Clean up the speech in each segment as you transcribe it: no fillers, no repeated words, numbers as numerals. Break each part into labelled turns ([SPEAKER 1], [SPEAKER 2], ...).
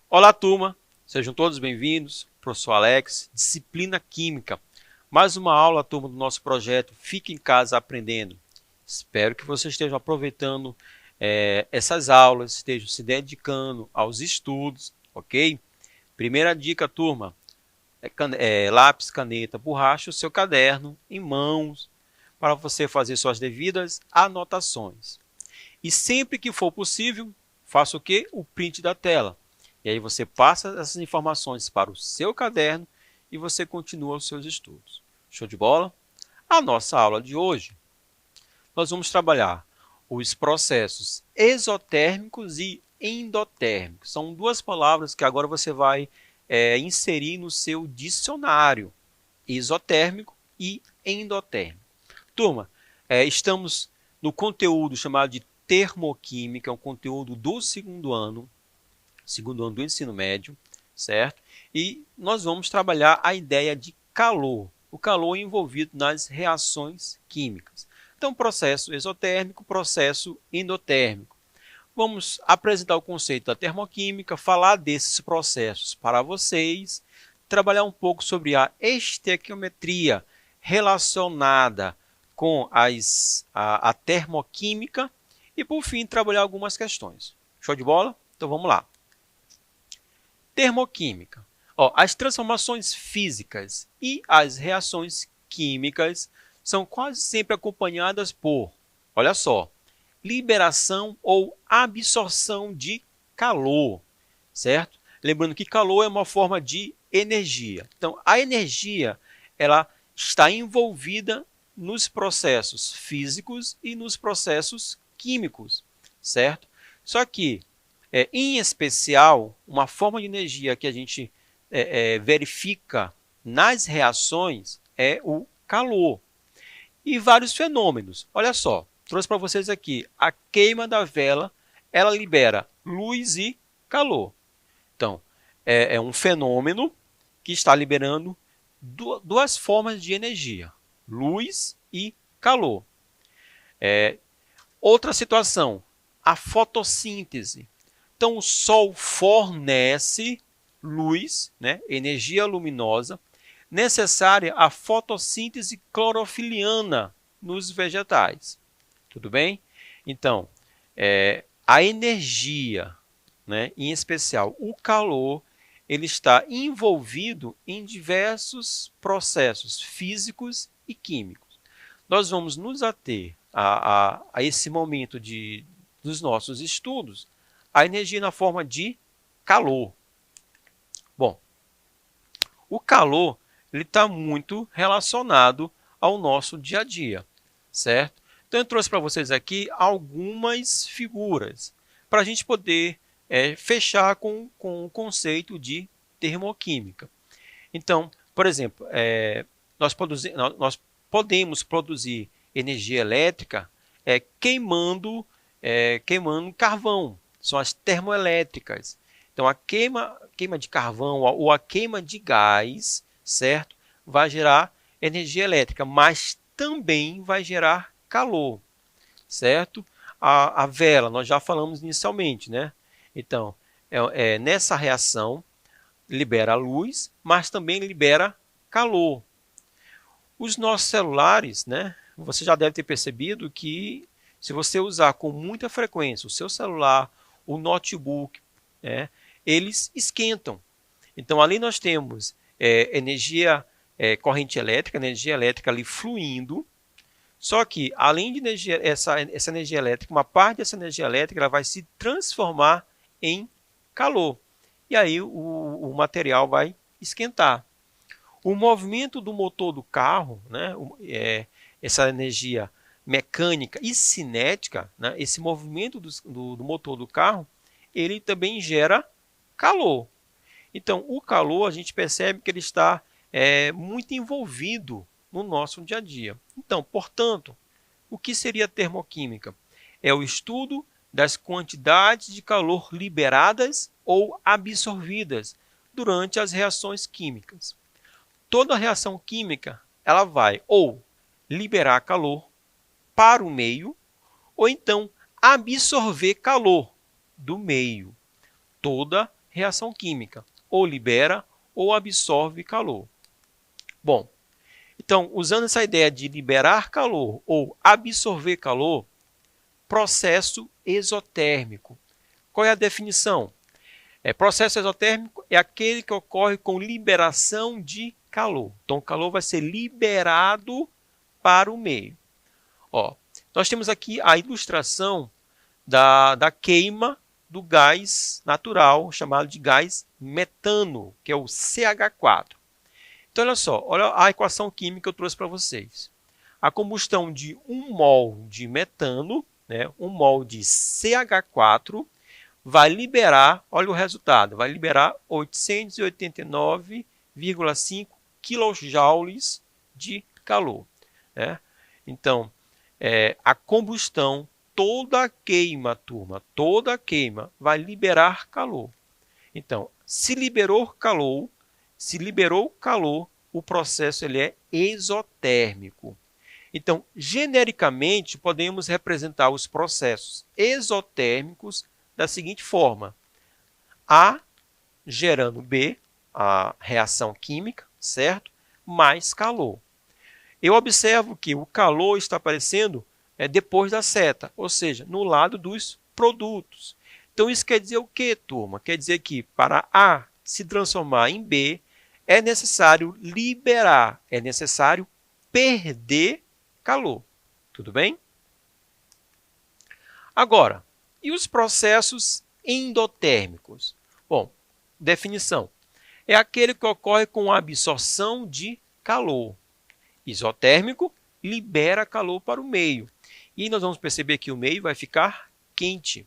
[SPEAKER 1] Olá, turma! Sejam todos bem-vindos. Professor Alex, disciplina Química. Mais uma aula, turma, do nosso projeto Fique em Casa Aprendendo. Espero que vocês estejam aproveitando essas aulas, estejam se dedicando aos estudos, ok? Primeira dica, turma, lápis, caneta, borracha, o seu caderno em mãos, para você fazer suas devidas anotações. E sempre que for possível, faça o quê? O print da tela. E aí você passa essas informações para o seu caderno e você continua os seus estudos. Show de bola? A nossa aula de hoje, nós vamos trabalhar os processos exotérmicos e endotérmicos. São duas palavras que agora você vai inserir no seu dicionário. Exotérmico e endotérmico. Turma, estamos no conteúdo chamado de termoquímica, é um conteúdo do segundo ano do ensino médio, certo? E nós vamos trabalhar a ideia de calor, o calor envolvido nas reações químicas. Então, processo exotérmico, processo endotérmico. Vamos apresentar o conceito da termoquímica, falar desses processos para vocês, trabalhar um pouco sobre a estequiometria relacionada com a termoquímica e, por fim, trabalhar algumas questões. Show de bola? Então, vamos lá. Termoquímica. As transformações físicas e as reações químicas são quase sempre acompanhadas por, olha só, liberação ou absorção de calor, certo? Lembrando que calor é uma forma de energia. Então, a energia ela está envolvida nos processos físicos e nos processos químicos, certo? Só que em especial, uma forma de energia que a gente verifica nas reações é o calor. E vários fenômenos. Olha só, trouxe para vocês aqui. A queima da vela, ela libera luz e calor. Então, é um fenômeno que está liberando duas formas de energia. Luz e calor. Outra situação, a fotossíntese. Então, o Sol fornece luz, energia luminosa, necessária à fotossíntese clorofiliana nos vegetais. Tudo bem? Então, a energia, em especial o calor, ele está envolvido em diversos processos físicos e químicos. Nós vamos nos ater a esse momento dos nossos estudos, a energia na forma de calor. Bom, o calor está muito relacionado ao nosso dia a dia, certo? Então, eu trouxe para vocês aqui algumas figuras para a gente poder fechar com o conceito de termoquímica. Então, por exemplo, nós podemos produzir energia elétrica queimando carvão. São as termoelétricas. Então, a queima de carvão ou a queima de gás, certo? Vai gerar energia elétrica, mas também vai gerar calor, certo? A vela, nós já falamos inicialmente, Então, nessa reação, libera luz, mas também libera calor. Os nossos celulares, você já deve ter percebido que se você usar com muita frequência o seu celular, o notebook, eles esquentam. Então, ali nós temos corrente elétrica, energia elétrica ali fluindo. Só que, além de essa energia elétrica, uma parte dessa energia elétrica ela vai se transformar em calor. E aí o material vai esquentar. O movimento do motor do carro, essa energia mecânica e cinética, esse movimento do motor do carro, ele também gera calor. Então, o calor, a gente percebe que ele está muito envolvido no nosso dia a dia. Então, portanto, o que seria termoquímica? É o estudo das quantidades de calor liberadas ou absorvidas durante as reações químicas. toda reação química ela vai ou liberar calor para o meio, ou então absorver calor do meio. Toda reação química ou libera ou absorve calor. Bom, então, usando essa ideia de liberar calor ou absorver calor, processo exotérmico. Qual é a definição? Processo exotérmico é aquele que ocorre com liberação de calor. Então, o calor vai ser liberado para o meio. Ó, nós temos aqui a ilustração da queima do gás natural, chamado de gás metano, que é o CH4. Então, olha só, olha a equação química que eu trouxe para vocês. A combustão de 1 mol de metano, 1 mol de CH4, vai liberar, olha o resultado, vai liberar 889,5 kJ de calor. Então, a combustão, toda a queima, turma, toda a queima vai liberar calor. Então, se liberou calor, o processo ele é exotérmico. Então, genericamente, podemos representar os processos exotérmicos da seguinte forma: A gerando B, a reação química, certo? Mais calor. Eu observo que o calor está aparecendo depois da seta, ou seja, no lado dos produtos. Então, isso quer dizer o quê, turma? Quer dizer que para A se transformar em B, é necessário liberar, é necessário perder calor. Tudo bem? Agora, e os processos endotérmicos? Bom, definição. É aquele que ocorre com a absorção de calor. Isotérmico libera calor para o meio. E nós vamos perceber que o meio vai ficar quente.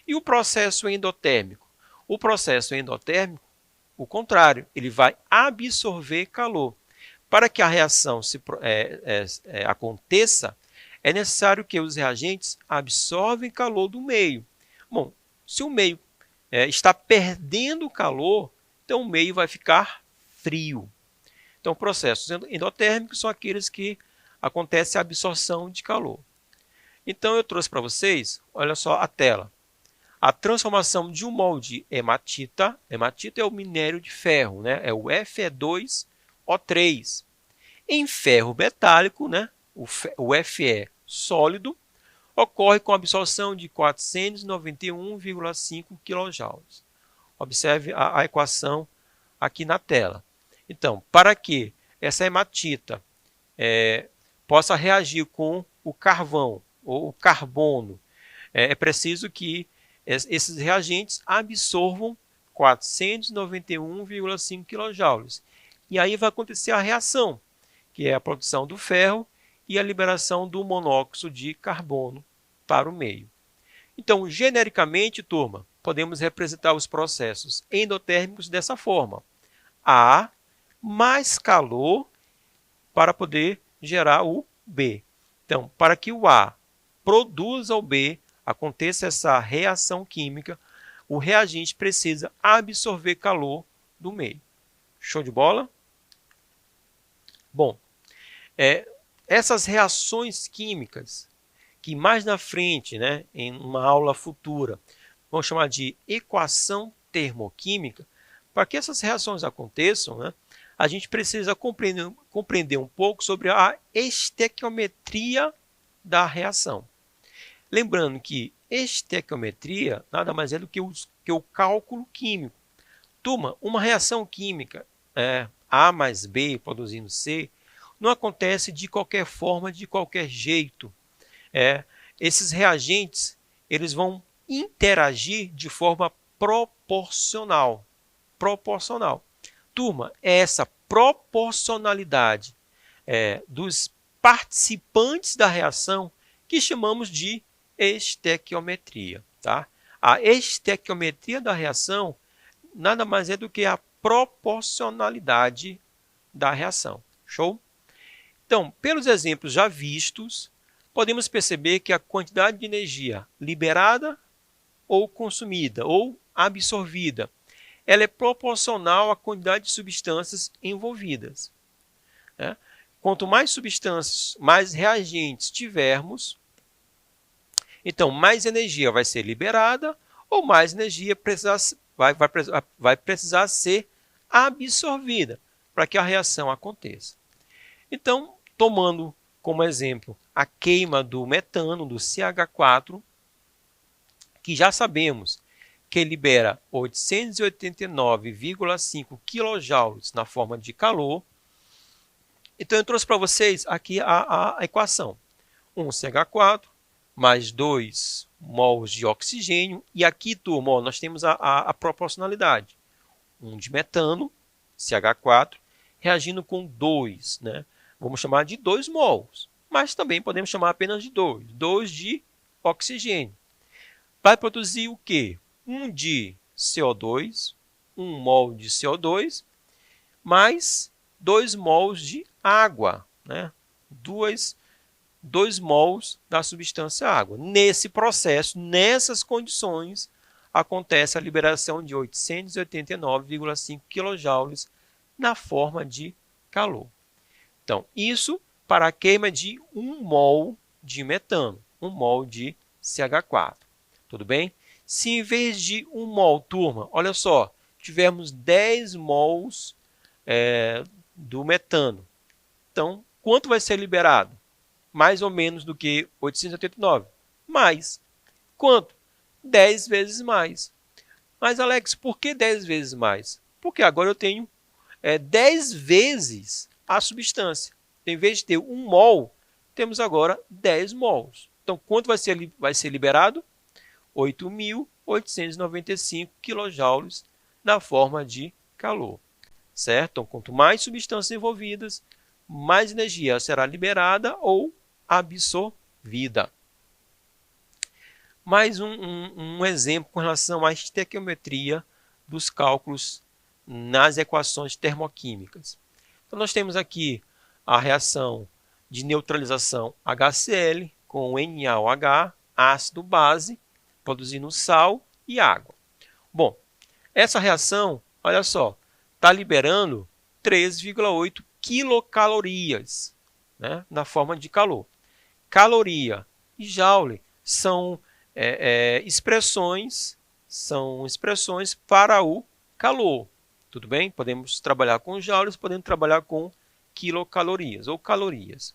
[SPEAKER 1] E o processo endotérmico? O processo endotérmico, o contrário, ele vai absorver calor. Para que a reação aconteça, é necessário que os reagentes absorvem calor do meio. Bom, se o meio está perdendo calor, então o meio vai ficar frio. Então, processos endotérmicos são aqueles que acontece a absorção de calor. Então, eu trouxe para vocês, olha só a tela. A transformação de 1 mol de hematita, hematita é o minério de ferro, é o Fe2O3. Em ferro metálico, o Fe sólido, ocorre com absorção de 491,5 kJ. Observe a equação aqui na tela. Então, para que essa hematita possa reagir com o carvão ou o carbono, é preciso que esses reagentes absorvam 491,5 kJ. E aí vai acontecer a reação, que é a produção do ferro e a liberação do monóxido de carbono para o meio. Então, genericamente, turma, podemos representar os processos endotérmicos dessa forma. A mais calor para poder gerar o B. Então, para que o A produza o B, aconteça essa reação química, o reagente precisa absorver calor do meio. Show de bola? Bom, essas reações químicas, que mais na frente, em uma aula futura, vamos chamar de equação termoquímica, para que essas reações aconteçam, a gente precisa compreender um pouco sobre a estequiometria da reação. Lembrando que estequiometria nada mais é do que o cálculo químico. Turma, uma reação química, A mais B produzindo C, não acontece de qualquer forma, de qualquer jeito. Esses reagentes eles vão interagir de forma proporcional. Turma, é essa proporcionalidade dos participantes da reação que chamamos de estequiometria. Tá? A estequiometria da reação nada mais é do que a proporcionalidade da reação. Show? Então, pelos exemplos já vistos, podemos perceber que a quantidade de energia liberada ou consumida ou absorvida, ela é proporcional à quantidade de substâncias envolvidas. né? Quanto mais substâncias, mais reagentes tivermos, então mais energia vai ser liberada ou mais energia vai precisar ser absorvida para que a reação aconteça. Então, tomando como exemplo a queima do metano, do CH4, que já sabemos que libera 889,5 kJ na forma de calor. Então, eu trouxe para vocês aqui a equação. 1 CH4 mais 2 mols de oxigênio. E aqui, turma, ó, nós temos a proporcionalidade. 1 de metano, CH4, reagindo com 2, né? Vamos chamar de 2 mols, mas também podemos chamar apenas de 2. 2 de oxigênio. Vai produzir o quê? 1 de CO2, 1 mol de CO2, mais 2 mols de água, né? 2 mols da substância água. Nesse processo, nessas condições, acontece a liberação de 889,5 kJ na forma de calor. Então, isso para a queima de 1 mol de metano, 1 mol de CH4. Tudo bem? Se em vez de 1 mol, turma, olha só, tivermos 10 mols do metano, então, quanto vai ser liberado? Mais ou menos do que 889. Mais. Quanto? 10 vezes mais. Mas, Alex, por que 10 vezes mais? Porque agora eu tenho 10 vezes a substância. Em vez de ter 1 mol, temos agora 10 mols. Então, quanto vai ser liberado? 8.895 kJ na forma de calor. Certo? Então, quanto mais substâncias envolvidas, mais energia será liberada ou absorvida. Mais um exemplo com relação à estequiometria dos cálculos nas equações termoquímicas. Então, nós temos aqui a reação de neutralização HCl com NaOH, ácido base, produzindo sal e água. Bom, essa reação, olha só, está liberando 3,8 quilocalorias, né, na forma de calor. Caloria e joule são expressões para o calor. Tudo bem? Podemos trabalhar com joules, podemos trabalhar com quilocalorias ou calorias.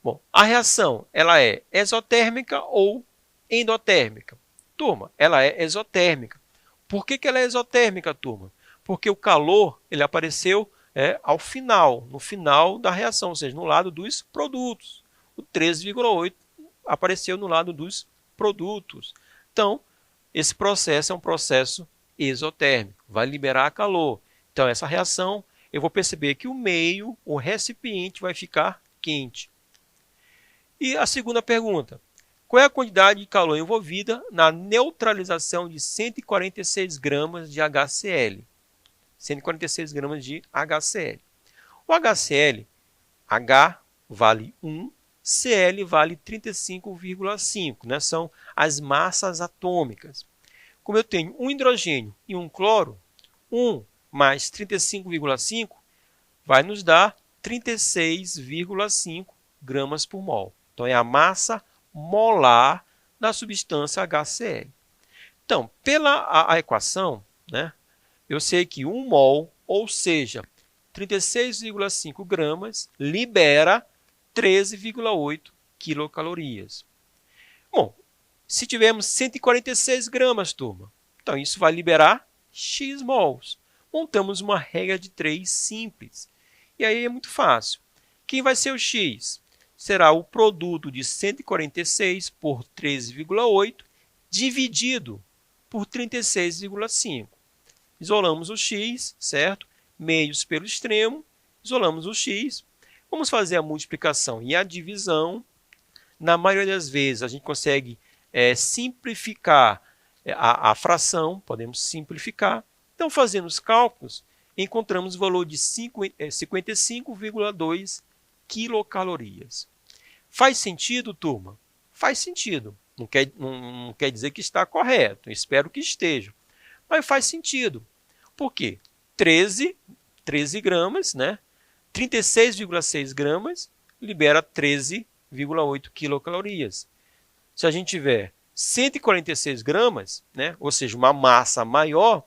[SPEAKER 1] Bom, a reação ela é exotérmica ou endotérmica? Turma, ela é exotérmica. Por que ela é exotérmica, turma? Porque o calor ele apareceu ao final, no final da reação, ou seja, no lado dos produtos. O 13,8 apareceu no lado dos produtos. Então, esse processo é um processo exotérmico, vai liberar calor. Então, essa reação, eu vou perceber que o meio, o recipiente, vai ficar quente. E a segunda pergunta, qual é a quantidade de calor envolvida na neutralização de 146 gramas de HCl? 146 gramas de HCl. O HCl, H vale 1, Cl vale 35,5, né? São as massas atômicas. Como eu tenho um hidrogênio e um cloro, 1 mais 35,5 vai nos dar 36,5 gramas por mol. Então, é a massa molar da substância HCl. Então, pela a equação, né, eu sei que 1 mol, ou seja, 36,5 gramas, libera 13,8 quilocalorias. Bom, se tivermos 146 gramas, turma, então isso vai liberar X mols. Montamos uma regra de 3 simples. E aí é muito fácil. Quem vai ser o X? Será o produto de 146 por 13,8 dividido por 36,5. Isolamos o X, certo? Meios pelo extremo, isolamos o X. Vamos fazer a multiplicação e a divisão. Na maioria das vezes, a gente consegue simplificar a fração, podemos simplificar. Então, fazendo os cálculos, encontramos o valor de 55,2 quilocalorias. Faz sentido, turma? Faz sentido. Não quer dizer que está correto, espero que esteja. Mas faz sentido. Por quê? 13 gramas, né? 36,6 gramas libera 13,8 quilocalorias. Se a gente tiver 146 gramas, né, ou seja, uma massa maior,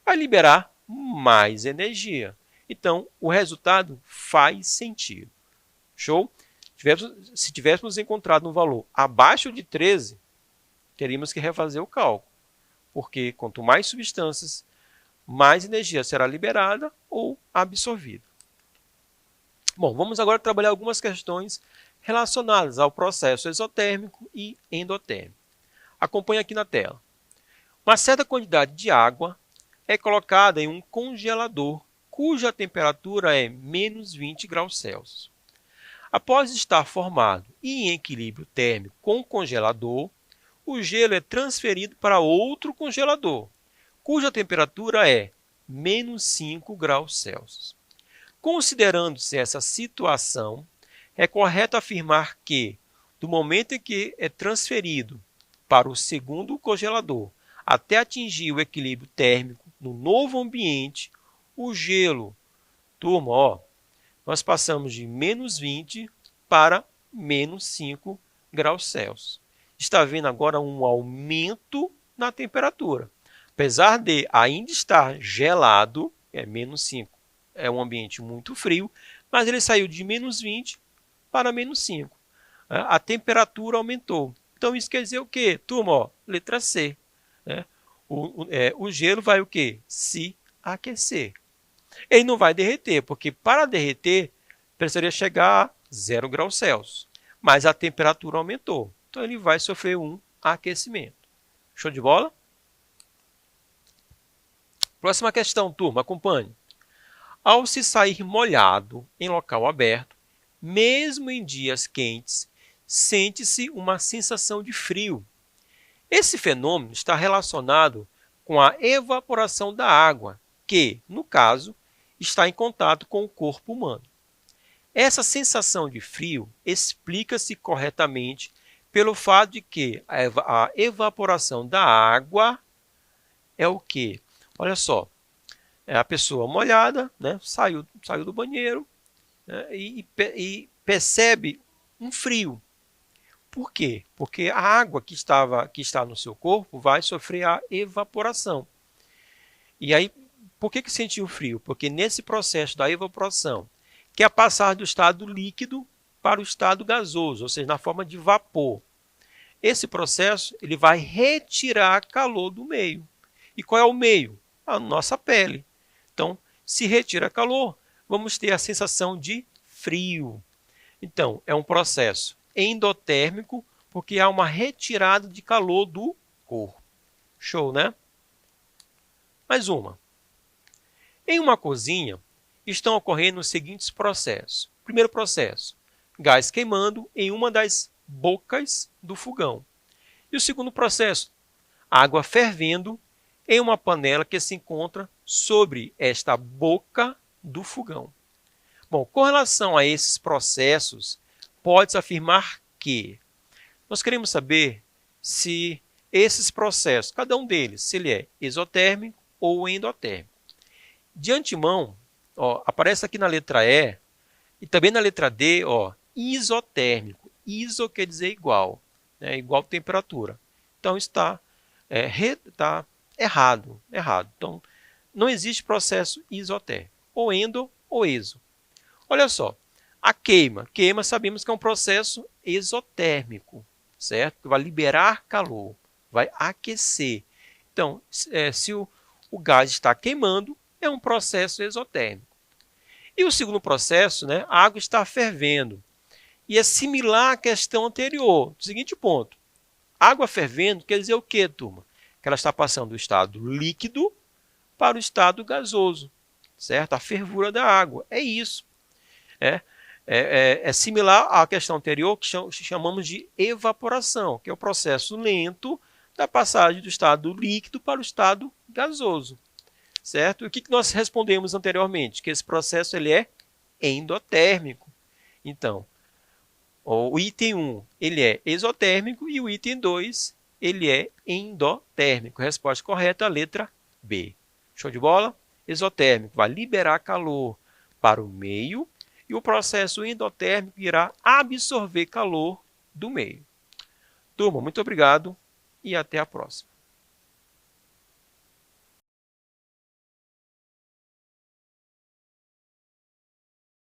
[SPEAKER 1] vai liberar mais energia. Então, o resultado faz sentido. Show? Se tivéssemos encontrado um valor abaixo de 13, teríamos que refazer o cálculo, porque quanto mais substâncias, mais energia será liberada ou absorvida. Bom, vamos agora trabalhar algumas questões relacionadas ao processo exotérmico e endotérmico. Acompanhe aqui na tela. Uma certa quantidade de água é colocada em um congelador cuja temperatura é menos 20 graus Celsius. Após estar formado e em equilíbrio térmico com o congelador, o gelo é transferido para outro congelador, cuja temperatura é menos 5 graus Celsius. Considerando-se essa situação, é correto afirmar que, do momento em que é transferido para o segundo congelador até atingir o equilíbrio térmico no novo ambiente, o gelo, turma, nós passamos de menos 20 para menos 5 graus Celsius. Está vendo agora um aumento na temperatura. Apesar de ainda estar gelado, é menos 5, é um ambiente muito frio, mas ele saiu de menos 20 para menos 5. A temperatura aumentou. Então, isso quer dizer o quê? Turma, letra C. Né? O gelo vai o quê? Se aquecer. Ele não vai derreter, porque para derreter, precisaria chegar a 0 graus Celsius. Mas a temperatura aumentou. Então, ele vai sofrer um aquecimento. Show de bola? Próxima questão, turma, acompanhe. Ao se sair molhado em local aberto, mesmo em dias quentes, sente-se uma sensação de frio. Esse fenômeno está relacionado com a evaporação da água, que, no caso, está em contato com o corpo humano. Essa sensação de frio explica-se corretamente pelo fato de que a evaporação da água é o quê? Olha só, é a pessoa molhada, né, saiu do banheiro, né, e percebe um frio. Por quê? Porque a água que está no seu corpo vai sofrer a evaporação. E aí, por que sentiu frio? Porque nesse processo da evaporação, que é passar do estado líquido para o estado gasoso, ou seja, na forma de vapor. Esse processo ele vai retirar calor do meio. E qual é o meio? A nossa pele. Então, se retira calor, vamos ter a sensação de frio. Então, é um processo endotérmico, porque há uma retirada de calor do corpo. Show, né? Mais uma. Em uma cozinha, estão ocorrendo os seguintes processos. Primeiro processo, gás queimando em uma das bocas do fogão. E o segundo processo, água fervendo em uma panela que se encontra sobre esta boca do fogão. Bom, com relação a esses processos, pode-se afirmar que nós queremos saber se esses processos, cada um deles, se ele é exotérmico ou endotérmico. De antemão, aparece aqui na letra E e também na letra D, isotérmico. Iso quer dizer igual, né, igual temperatura. Então, está errado. Então, não existe processo isotérmico, ou endo ou exo. Olha só, a queima sabemos que é um processo exotérmico, certo? Que vai liberar calor, vai aquecer. Então, se o gás está queimando, é um processo exotérmico. E o segundo processo, né, a água está fervendo. E é similar à questão anterior. Seguinte ponto, água fervendo quer dizer o quê, turma? Que ela está passando do estado líquido para o estado gasoso, certo? A fervura da água, é isso. É similar à questão anterior, que chamamos de evaporação, que é o processo lento da passagem do estado líquido para o estado gasoso, certo? E o que nós respondemos anteriormente? Que esse processo ele é endotérmico. Então, o item 1 ele é exotérmico e o item 2 ele é endotérmico. Resposta correta, a letra B. Show de bola? Exotérmico vai liberar calor para o meio e o processo endotérmico irá absorver calor do meio. Turma, muito obrigado e até a próxima.